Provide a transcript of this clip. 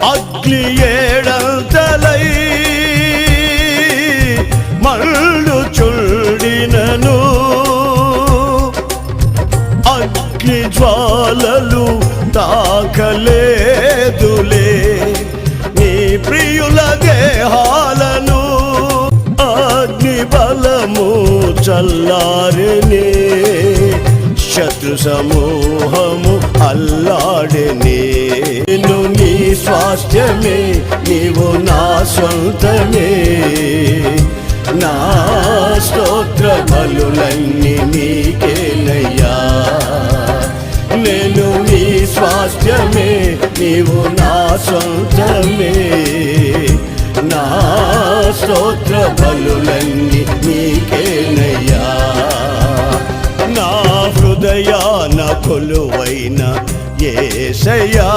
అగ్ని ఏడంతలై మళ్ళు చుండినను అగ్ని జ్వాలలు తాకలేదులే నీ ప్రియుల దేహాలను. అగ్ని బలము చల్లారినే శత్రు సమూహము అల్లాడినే. నేను నీ స్వాస్థ్యమే నీవు నా సొంతమే. నా స్తోత్ర బలులన్నీ నీకేనయ్యా. నేను నీ స్వాస్థ్యమే నీవు నా సొంతమే. నా స్తోత్ర బలులన్నీ నీకేనయ్యా. నా హృదయాన కొలువైన యేసయ్యా